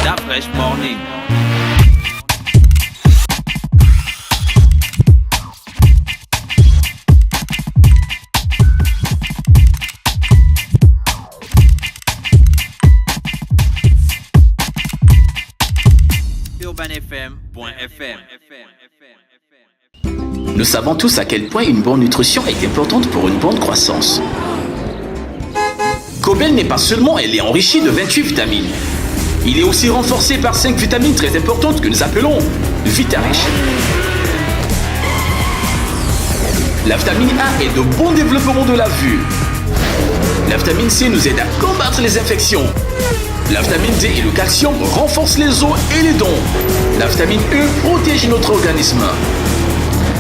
La Fraîche Morning. UrbanFM.fm. Nous savons tous à quel point une bonne nutrition est importante pour une bonne croissance. Cobel n'est pas seulement, elle est enrichie de 28 vitamines. Il est aussi renforcé par 5 vitamines très importantes que nous appelons Vitarich. La vitamine A est de bon développement de la vue. La vitamine C nous aide à combattre les infections. La vitamine D et le calcium renforcent les os et les dents. La vitamine E protège notre organisme.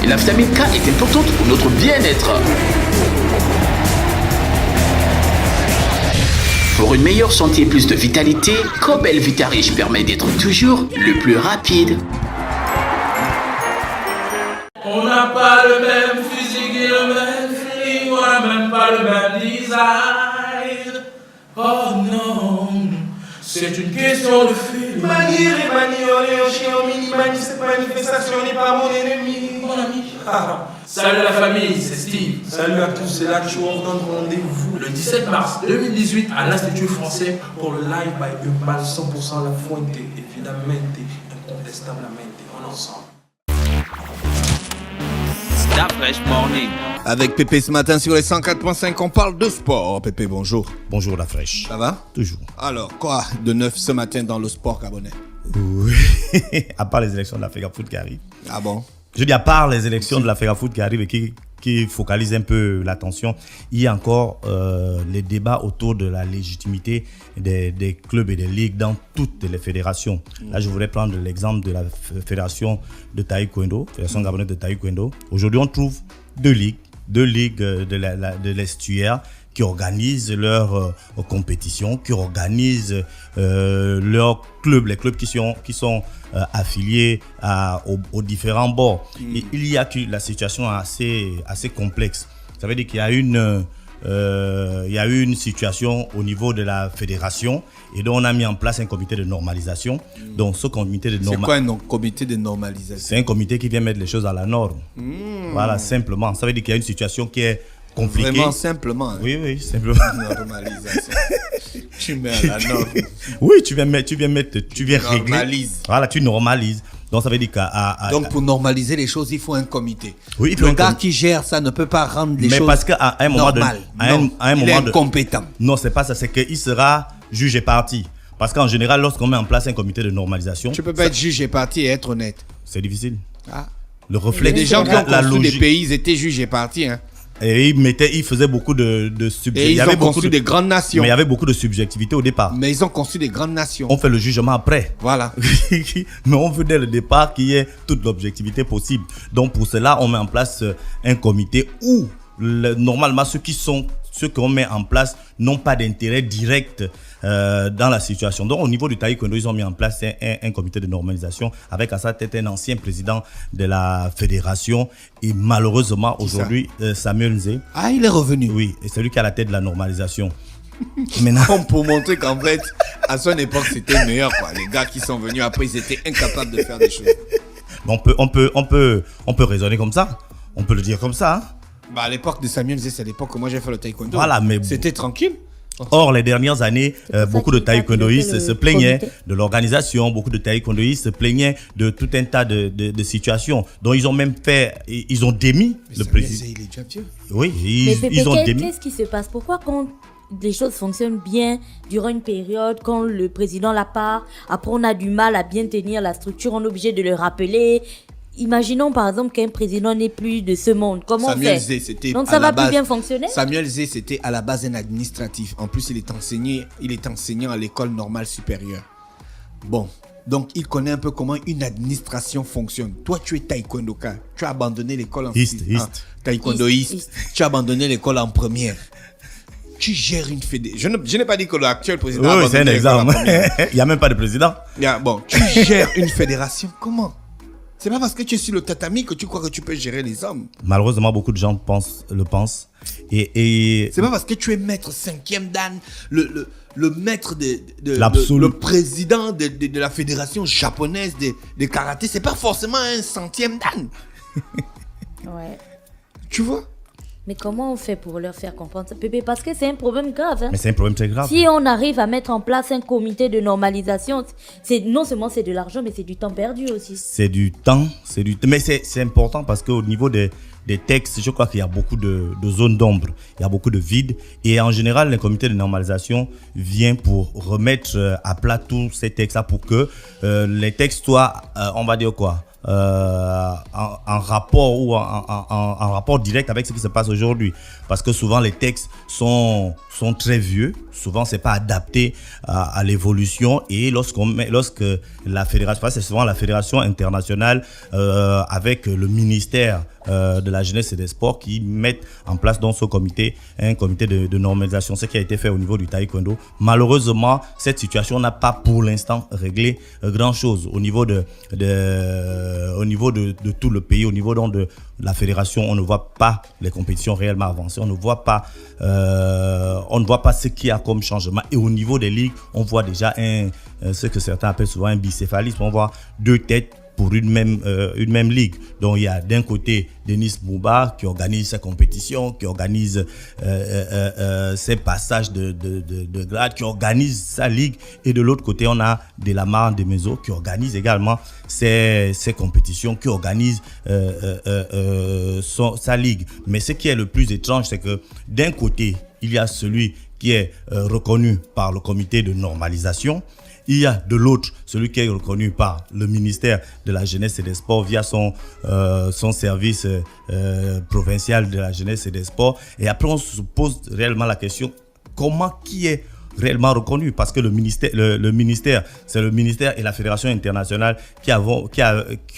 Et la vitamine K est importante pour notre bien-être. Pour une meilleure santé et plus de vitalité, Cobel Vitarich permet d'être toujours le plus rapide. On n'a pas le même physique et le même feeling, on n'a même pas le même design. Oh non, c'est une question de feeling. Manier et manioler au chien au mini mani, cette manifestation n'est pas mon ennemi. Mon ami. Salut la famille, c'est Steve. Salut à tous, c'est là que je vous donne rendez-vous Le 17 mars 2018 à l'Institut français pour le live by Urbal 100% la fuente, évidemment, incontestablement, on ensemble. La Fraîche Morning. Avec Pépé ce matin sur les 104.5, on parle de sport. Pépé, bonjour. Bonjour la fraîche. Ça va? Toujours. Alors, quoi de neuf ce matin dans le sport gabonais? Oui. À part les élections de la FEGAFOOT qui arrivent. Ah bon? Je dis à part les élections de la FEGAFOOT qui arrivent et qui focalisent un peu l'attention, il y a encore les débats autour de la légitimité des clubs et des ligues dans toutes les fédérations. Là, je voudrais prendre l'exemple de la fédération de taekwondo, fédération gabonaise de taekwondo. Aujourd'hui, on trouve deux ligues de l'estuaire qui organisent leurs compétitions, qui organisent leurs clubs, les clubs qui sont affiliés aux différents bords. Et il y a que la situation assez complexe. Ça veut dire qu'il y a une situation au niveau de la fédération et donc on a mis en place un comité de normalisation. Donc ce comité de C'est quoi un comité de normalisation? C'est un comité qui vient mettre les choses à la norme. Voilà, simplement. Ça veut dire qu'il y a une situation qui est compliquée. Vraiment simplement. Hein? Oui, simplement. Normalisation. Tu mets à la norme. Oui, tu viens régler. Normalise. Voilà, tu normalises. Donc ça veut dire Donc pour normaliser les choses, il faut un comité. Oui, il faut le gars qui gère ça ne peut pas rendre les choses parce qu'à un moment normales. il est incompétent. Non, c'est pas ça, c'est qu'il sera juge et partie. Parce qu'en général, lorsqu'on met en place un comité de normalisation, Tu peux pas être juge et partie et être honnête. c'est difficile. Ah. Le reflet Les gens qui ont la construit des logique. pays, ils étaient juges et partis. Hein. Et ils faisaient beaucoup de Et ils ont construit des grandes nations. Mais il y avait beaucoup de subjectivité au départ. Mais ils ont construit des grandes nations. On fait le jugement après. Voilà. Mais on veut dès le départ qu'il y ait toute l'objectivité possible. Donc pour cela, on met en place un comité où normalement ceux qu'on met en place n'ont pas d'intérêt direct dans la situation. Donc au niveau du taekwondo, ils ont mis en place un comité de normalisation avec à sa tête un ancien président de la fédération et malheureusement aujourd'hui Samuel Nzé. Ah, il est revenu. Oui, et c'est lui qui a la tête de la normalisation. Maintenant, Comme pour montrer qu'en fait, à son époque, c'était meilleur, quoi. Les gars qui sont venus après, ils étaient incapables de faire des choses. on peut raisonner comme ça. On peut le dire comme ça. Hein. Bah, à l'époque de Samuel Nzé, c'est à l'époque où moi j'ai fait le taekwondo. Voilà, mais c'était tranquille. Or, les dernières années, beaucoup de taekwondoïstes se plaignaient de l'organisation, beaucoup de taekwondoïstes se plaignaient de tout un tas de situations. Donc, ils ont même ils ont démis le président. Il est déjà vieux. Oui, Mais ils ont démis. qu'est-ce qui se passe? Pourquoi quand les choses fonctionnent bien durant une période, quand le président la part, après on a du mal à bien tenir la structure, on est obligé de le rappeler? Imaginons par exemple qu'un président n'est plus de ce monde. Comment on fait? Donc ça va plus bien fonctionner? Samuel Zé, c'était à la base un administratif. En plus, il est enseignant à l'école normale supérieure. Bon, donc il connaît un peu comment une administration fonctionne. Toi, tu es taekwondoka. Tu as abandonné l'école en taekwondoïste. Tu as abandonné l'école en première. Tu gères une fédération. Je n'ai pas dit que l'actuel président a abandonné c'est un exemple. Il n'y a même pas de président. Bon, tu gères une fédération. Comment? C'est pas parce que tu es sur le tatami que tu crois que tu peux gérer les hommes. Malheureusement, beaucoup de gens le pensent. Et c'est pas parce que tu es maître 5e dan, le maître L'absolu. le président de la fédération japonaise de karaté, c'est pas forcément un centième dan. Ouais. Tu vois? Mais comment on fait pour leur faire comprendre ça, Pépé? Parce que c'est un problème grave. Hein. Mais c'est un problème très grave. Si on arrive à mettre en place un comité de normalisation, non seulement c'est de l'argent, mais c'est du temps perdu aussi. C'est du temps, mais c'est important parce qu'au niveau des textes, je crois qu'il y a beaucoup de zones d'ombre, il y a beaucoup de vides. Et en général, le comité de normalisation vient pour remettre à plat tous ces textes-là pour que les textes soient, on va dire quoi, en rapport ou en rapport direct avec ce qui se passe aujourd'hui, parce que souvent les textes sont très vieux, souvent c'est pas adapté à l'évolution, et lorsque la fédération, c'est souvent la fédération internationale avec le ministère de la jeunesse et des sports qui mettent en place dans ce comité un comité de normalisation, ce qui a été fait au niveau du taekwondo. Malheureusement, cette situation n'a pas pour l'instant réglé grand chose au niveau de tout le pays, au niveau donc de la fédération. On ne voit pas les compétitions réellement avancées, on ne voit pas ce qu'il y a comme changement, et au niveau des ligues on voit déjà ce que certains appellent souvent un bicéphalisme. On voit deux têtes pour une même ligue. Donc il y a d'un côté Denis Mouba qui organise sa compétition, qui organise ses passages de grade, qui organise sa ligue, et de l'autre côté on a Delamare Demezo qui organise également ses compétitions, qui organise sa ligue. Mais ce qui est le plus étrange, c'est que d'un côté il y a celui qui est reconnu par le comité de normalisation. Il y a de l'autre celui qui est reconnu par le ministère de la Jeunesse et des Sports via son service provincial de la Jeunesse et des Sports. Et après, on se pose réellement la question, qui est réellement reconnu? Parce que le ministère, c'est le ministère et la Fédération internationale qui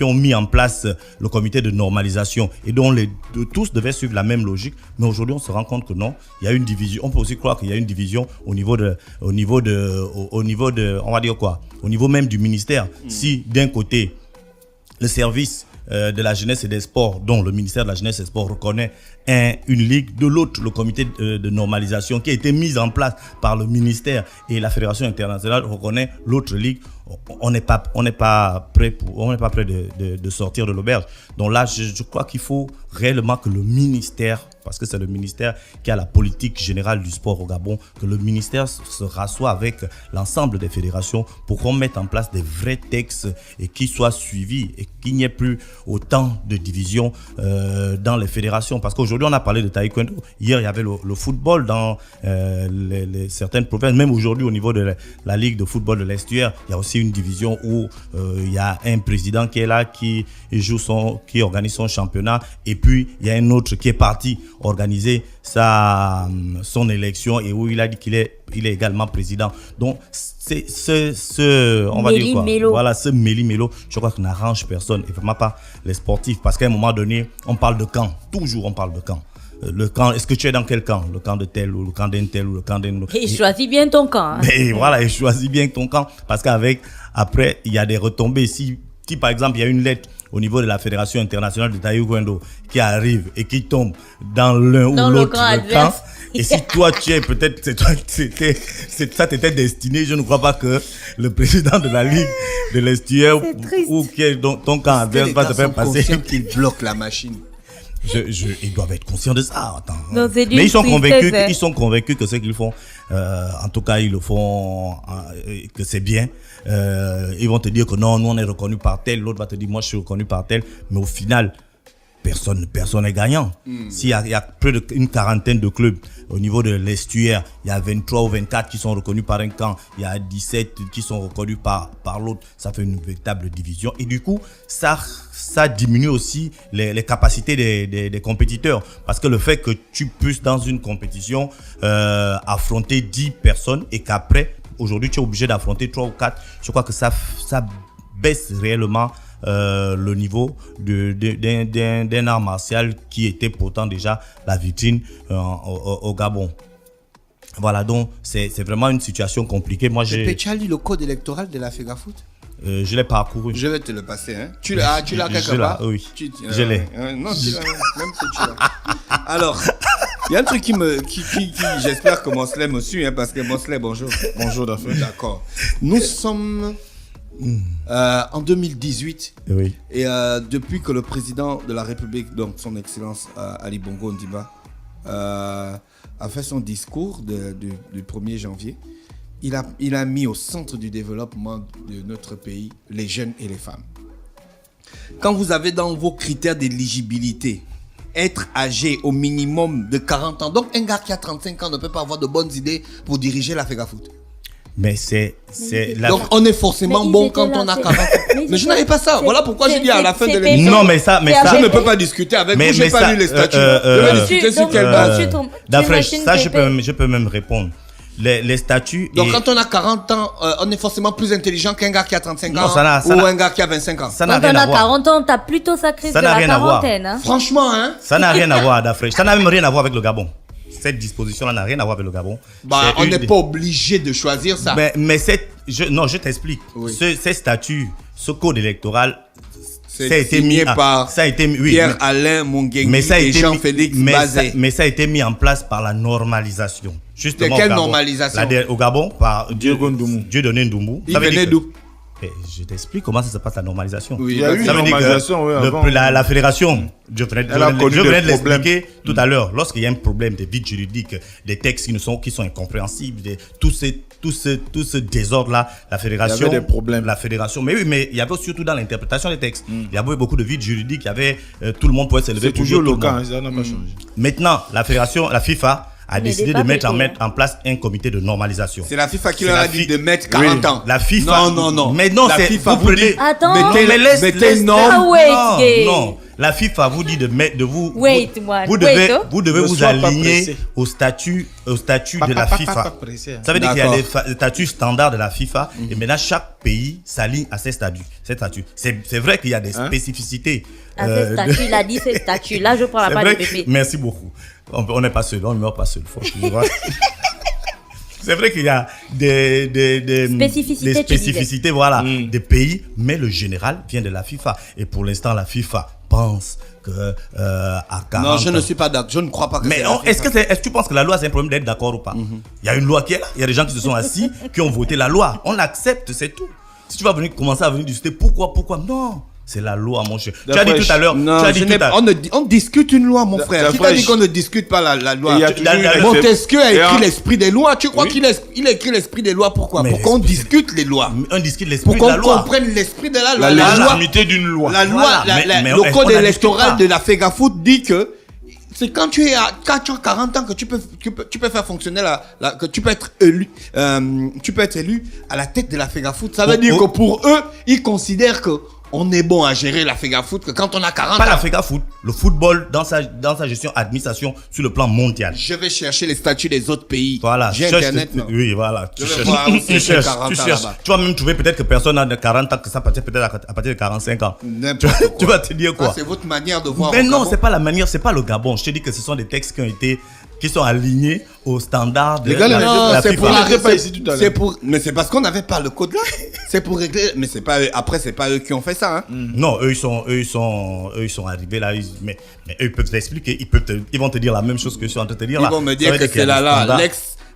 ont mis en place le comité de normalisation, et dont tous devaient suivre la même logique. Mais aujourd'hui, on se rend compte que non, il y a une division. On peut aussi croire qu'il y a une division au niveau de, on va dire quoi, au niveau même du ministère. Si d'un côté, le service de la jeunesse et des sports, dont le ministère de la jeunesse et des sports reconnaît une ligue, de l'autre le comité de normalisation qui a été mis en place par le ministère et la fédération internationale reconnaît l'autre ligue, on n'est pas prêt de sortir de l'auberge. Donc là, je crois qu'il faut réellement que le ministère, parce que c'est le ministère qui a la politique générale du sport au Gabon, que le ministère se rassoie avec l'ensemble des fédérations pour qu'on mette en place des vrais textes et qui soient suivis, et qu'il n'y ait plus autant de divisions dans les fédérations. Parce qu'aujourd'hui, on a parlé de taekwondo. Hier, il y avait le football dans certaines provinces. Même aujourd'hui, au niveau de la Ligue de football de l'Estuaire, il y a aussi une division où il y a un président qui est là, qui organise son championnat, et puis il y a un autre qui est parti organiser son élection, et où il a dit qu'il est également président. Donc c'est on va dire quoi, voilà, ce méli-mélo, je crois que n'arrange personne, et vraiment pas les sportifs, parce qu'à un moment donné on parle de camp, toujours on parle de camp. Le camp, est-ce que tu es dans quel camp? Le camp de tel, ou le camp d'un tel, ou le camp d'un autre? Et choisis bien ton camp. Hein. Mais voilà, et choisis bien ton camp, parce qu'après il y a des retombées. Si par exemple il y a une lettre au niveau de la Fédération internationale de taekwondo qui arrive et qui tombe dans l'un ou l'autre camp, et si toi tu es peut-être, ça t'était destiné, je ne crois pas que le président de la Ligue de l'Estuaire ou qui est dans ton camp adverse va te faire passer. Qu'ils bloquent la machine. Ils doivent être conscients de ça. Attends. Non, mais ils sont convaincus que ce qu'ils font, en tout cas ils le font, que c'est bien. Ils vont te dire que non, nous on est reconnu par tel, l'autre va te dire moi je suis reconnu par tel, mais au final personne n'est gagnant. S'il y a près d'une quarantaine de clubs au niveau de l'Estuaire, il y a 23 ou 24 qui sont reconnus par un camp, il y a 17 qui sont reconnus par l'autre, ça fait une véritable division, et du coup ça diminue aussi les capacités des compétiteurs, parce que le fait que tu puisses dans une compétition affronter 10 personnes, et qu'après aujourd'hui tu es obligé d'affronter 3 ou 4, je crois que ça baisse réellement le niveau d'un art martial qui était pourtant déjà la vitrine au Gabon. Voilà, donc c'est vraiment une situation compliquée. Moi, Tu as lu le code électoral de la FEGAFOOT? Je l'ai parcouru. Je vais te le passer. Hein. Tu l'as quelque part? Oui, je l'ai. Non, tu l'as. Même que tu l'as. Alors, Il y a un truc qui j'espère que Mosley me suit, hein, parce que Mosley, bonjour. Bonjour d'affaires. D'accord. Nous sommes en 2018. Oui. Et depuis que le président de la République, donc son Excellence Ali Bongo Ondimba, a fait son discours du 1er janvier, il a mis au centre du développement de notre pays les jeunes et les femmes. Quand vous avez dans vos critères d'éligibilité être âgé au minimum de 40 ans, donc un gars qui a 35 ans ne peut pas avoir de bonnes idées pour diriger la FEGAFOOT. Mais c'est donc on est forcément bon quand on a 40 ans. Mais je n'avais pas ça. Voilà pourquoi j'ai dit à la fin de l'émission. Non, mais ça, je ne peux pas discuter avec vous. J'ai pas lu les statuts. Je vais discuter sur quelle base. D'après ça, je peux même répondre. Les statuts. Donc quand on a 40 ans, on est forcément plus intelligent qu'un gars qui a 35 ans ou un gars qui a 25 ans. Ça n'a rien à voir. Quand on a 40 ans, t'as plutôt sacré de la quarantaine. Hein. Franchement, hein. Ça n'a rien à voir, Dafresh. Ça n'a même rien à voir avec le Gabon. Cette disposition-là n'a rien à voir avec le Gabon. On n'est pas obligé de choisir ça. Mais je t'explique. Oui. Ces statuts, ce code électoral, ça a été mis par Pierre-Alain Mungengi et Jean-Félix Bazé. Mais ça a été mis en place par la normalisation. Justement, de quelle normalisation? Au Gabon, par Dieudonné Ndoumou. Il venait d'où? Je t'explique comment ça se passe la normalisation. Oui, il y a eu une normalisation. La fédération, je venais de l'expliquer tout à l'heure. Lorsqu'il y a un problème de vide juridique, des textes qui sont incompréhensibles, tout ce désordre-là, la fédération. Il y avait des problèmes. La fédération. Mais oui, mais il y avait surtout dans l'interprétation des textes. Il y avait beaucoup de vide juridique. Il y avait tout le monde pouvait s'élever. C'est toujours le cas, ça n'a pas changé. Maintenant, la fédération, la FIFA, a décidé de mettre en place un comité de normalisation. C'est la FIFA qui leur a dit de mettre 40 ans. La FIFA. Non. Mais non, c'est FIFA vous dit. Attends. Mettez non. La FIFA vous dit vous devez vous aligner au statut de la FIFA. Ça veut dire qu'il y a des statuts standards de la FIFA et maintenant chaque pays s'aligne à ces statuts. C'est vrai qu'il y a des spécificités. Ces statuts, il a dit ces statuts. Là, je prends la part de Pépé. Merci beaucoup. On n'est pas seul, on ne meurt pas seul. C'est vrai qu'il y a des spécificités voilà, des pays, mais le général vient de la FIFA. Et pour l'instant, la FIFA pense que à 40 Non, je ne suis pas d'accord. Je ne crois pas que mais est-ce que tu penses que la loi, c'est un problème d'être d'accord ou pas? Il y a une loi qui est là. Il y a des gens qui se sont assis, qui ont voté la loi. On l'accepte, c'est tout. Si tu vas commencer à venir discuter pourquoi, non. C'est la loi, mon cher. Tu as dit tout à l'heure. On discute une loi, mon frère. Qui t'a dit qu'on ne discute pas la loi? Montesquieu a écrit l'esprit des lois. Tu crois qu'il a écrit l'esprit des lois? Pourquoi? Pour qu'on discute les lois. On discute l'esprit de la loi. Pour qu'on comprenne l'esprit de la loi. La légitimité d'une loi. La loi, le code électoral de la FEGAFOOT dit que c'est quand tu as 40 ans que tu peux faire fonctionner que tu peux être élu. Tu peux être élu à la tête de la FEGAFOOT. Ça veut dire que pour eux, ils considèrent que on est bon à gérer la FEGAFOOT que quand on a 40 ans. Pas la FEGAFOOT, le football dans sa gestion administration sur le plan mondial. Je vais chercher les statuts des autres pays. Voilà. J'ai internet. Oui, voilà. Tu cherches. Tu vas même trouver peut-être que personne n'a de 40 ans, que ça peut-être à partir de 45 ans. Tu vas te dire quoi? C'est votre manière de voir. Mais non, c'est pas la manière, c'est pas le Gabon. Je te dis que ce sont des textes qui sont alignés aux standards de la FIFA. C'est pour mais c'est parce qu'on n'avait pas le code là. C'est pour régler. Mais c'est pas c'est pas eux qui ont fait ça. Hein. Non, eux ils sont arrivés là. Mais eux ils peuvent t'expliquer. Ils vont te dire la même chose que je suis en train de te dire là. Ils vont me dire que c'est là.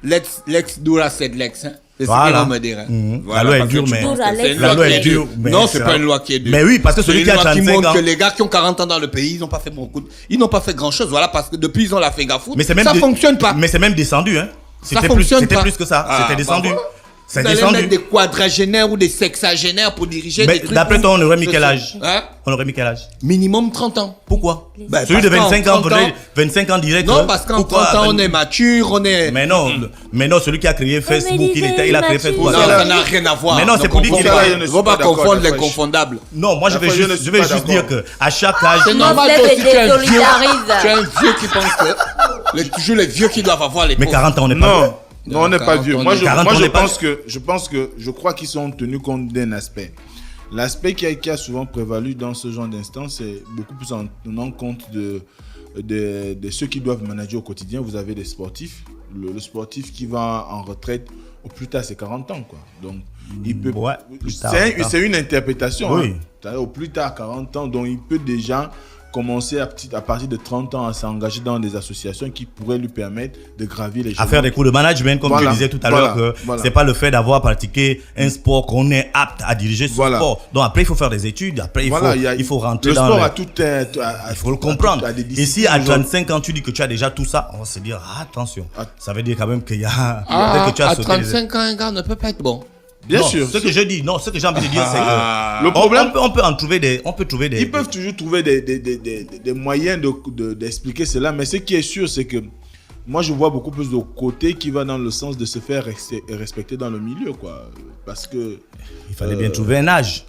Lex Dura c'est Lex. Hein. C'est ce qu'ils vont me dire. Hein. Voilà, la loi est dure, mais la loi est dure. Non, c'est pas une loi qui est dure. Mais oui, parce que celui qui a 35 ans. Qui montre que les gars qui ont 40 ans dans le pays, ils n'ont pas fait beaucoup. Ils n'ont pas fait grand chose. Voilà, parce que depuis ils ont la FEGAFOOT. Ça fonctionne pas. Mais c'est même descendu, hein. C'était plus que ça. C'était descendu. Vous allez mettre des quadragénaires ou des sexagénaires pour diriger des trucs. D'après toi, on aurait mis quel âge? On aurait mis quel âge? Minimum 30 ans. Pourquoi? Celui de 25 ans, 25 ans direct. Non, parce qu'en 30 ans, on est mature, on est... Mais non, celui qui a créé Facebook, il a créé Facebook. Non, ça n'a rien à voir. Mais non, c'est pour dire qu'il ne faut pas confondre les confondables. Non, moi je vais juste dire qu'à chaque âge... C'est normal que tu es un vieux qui pense que... Toujours les vieux qui doivent avoir les pauvres. Mais 40 ans, on n'est pas... Non, on n'est pas vieux. Moi, je crois qu'ils sont tenus compte d'un aspect. L'aspect qui a souvent prévalu dans ce genre d'instance, c'est beaucoup plus en tenant compte de ceux qui doivent manager au quotidien. Vous avez des sportifs. Le sportif qui va en retraite, au plus tard, c'est 40 ans, quoi. Donc, il peut... Ouais, c'est une interprétation. Oui. Hein. Au plus tard, 40 ans, donc il peut déjà commencer à partir de 30 ans à s'engager dans des associations qui pourraient lui permettre de gravir les à faire des cours de management, comme tu disais tout à l'heure, que c'est pas le fait d'avoir pratiqué un sport qu'on est apte à diriger ce sport. Donc après, il faut faire des études, après il faut rentrer le dans sport. Il faut le comprendre. Et si à 35 ans, tu dis que tu as déjà tout ça, on va se dire, attention, ça veut dire quand même qu'il y a... à 35 ans, un gars ne peut pas être bon. Bien sûr. Ce que je dis, ce que j'ai envie de dire, c'est que le problème, on peut trouver des. Ils peuvent toujours trouver des moyens d'expliquer cela, mais ce qui est sûr, c'est que moi, je vois beaucoup plus de côté qui va dans le sens de se faire respecter dans le milieu, quoi. Parce que il fallait bien trouver un âge.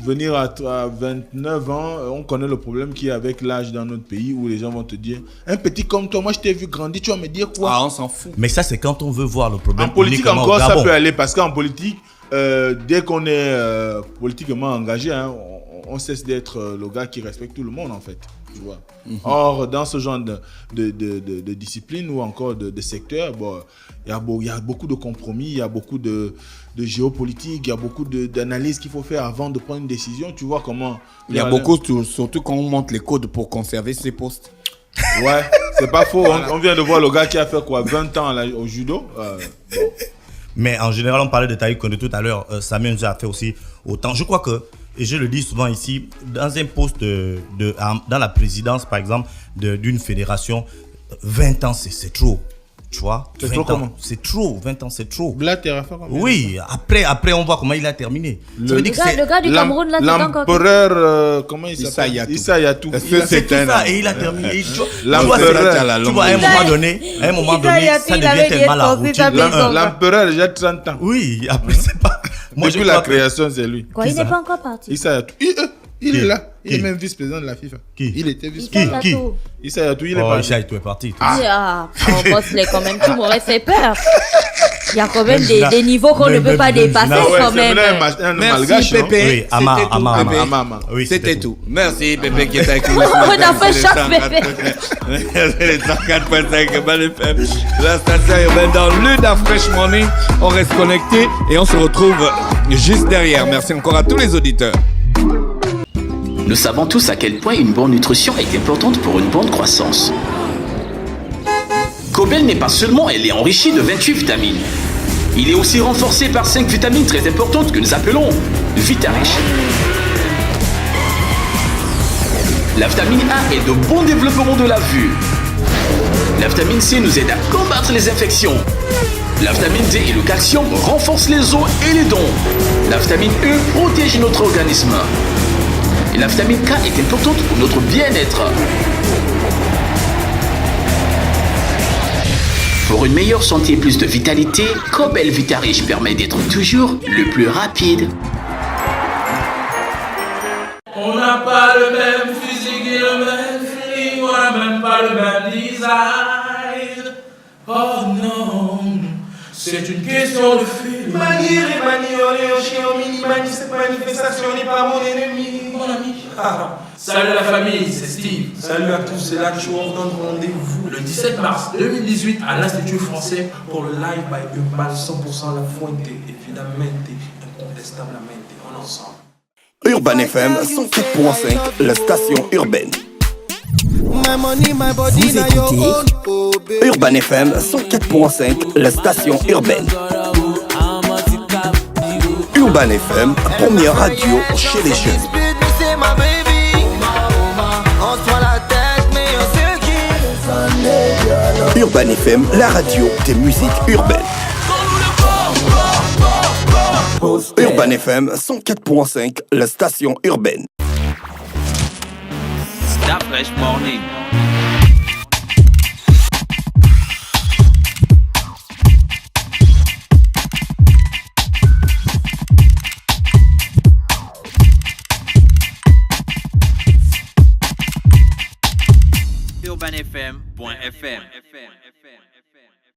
Venir à 29 ans, on connaît le problème qu'il y a avec l'âge dans notre pays où les gens vont te dire un petit comme toi, moi je t'ai vu grandir, tu vas me dire quoi? Ah, on s'en fout. Mais ça, c'est quand on veut voir le problème. En politique encore, ça peut aller parce qu'en politique, dès qu'on est politiquement engagé, hein, on cesse d'être le gars qui respecte tout le monde en fait. Tu vois. Or, dans ce genre de discipline ou encore de secteur, il y a beaucoup de compromis, il y a beaucoup de géopolitique, il y a beaucoup d'analyses qu'il faut faire avant de prendre une décision. Tu vois comment... Il y a beaucoup, surtout quand on monte les codes pour conserver ses postes. Ouais, c'est pas faux. On vient de voir le gars qui a fait quoi, 20 ans au judo. Mais en général, on parlait de taekwondo tout à l'heure. Samuel nous a fait aussi autant. Je crois que, et je le dis souvent ici, dans un poste dans la présidence, par exemple, d'une fédération, 20 ans, c'est trop. Tu vois, c'est trop comment? C'est trop, 20 ans, c'est trop. Blatter, oui, après, on voit comment il a terminé. Le gars du Cameroun, là, c'est encore... L'empereur, comment il s'appelle? Issa Yatou. C'est tout ça, et il a terminé. L'empereur, tu vois, à un moment donné, ça devient tellement la routine. L'empereur, déjà 30 ans. Oui, après, c'est pas... Depuis la création, c'est lui. Quoi, il n'est pas encore parti? Issa Yatou. Il est là. Il est même vice-président de la FIFA. Il était vice-président. Issa Yatou, il est parti. Issa Yatou est parti. On bosse les quand même. Tu m'aurais fait peur. Il y a quand même des niveaux qu'on ne peut pas dépasser quand même. Merci Pépé. Oui, Ama. C'était tout. Merci Pépé qui est avec nous. On a fait chaque Pépé. Les 104.5 Bal FM. La station urbaine dans l'Uda Fresh Morning. On reste connecté et on se retrouve juste derrière. Merci encore à tous les auditeurs. Nous savons tous à quel point une bonne nutrition est importante pour une bonne croissance. Cobel n'est pas seulement, elle est enrichie de 28 vitamines. Il est aussi renforcé par 5 vitamines très importantes que nous appelons Vitarich. La vitamine A est de bon développement de la vue. La vitamine C nous aide à combattre les infections. La vitamine D et le calcium renforcent les os et les dents. La vitamine E protège notre organisme. Et la vitamine K est importante pour notre bien-être. Pour une meilleure santé et plus de vitalité, Cobel Vitarich permet d'être toujours le plus rapide. On n'a pas le même physique et le même feeling, on n'a même pas le même design. Oh non, c'est une question de feeling. Manier et manioler au chien au mini-mani, cette manifestation n'est pas mon ennemi. Mon ami. Salut la famille, c'est Steve. Salut à tous, c'est là que je vous donne rendez-vous le 17 mars 2018 à l'Institut français pour le live by Urban 100% la fuente, évidemment, incontestablement, en ensemble. Urban FM 104.5, la station urbaine. Vous écoutez Urban FM 104.5, la station urbaine. Urban FM, première radio chez les jeunes. Urban FM, la radio des musiques urbaines. Urban FM 104.5, la station urbaine. Stop Fresh Morning. UrbanFM.fm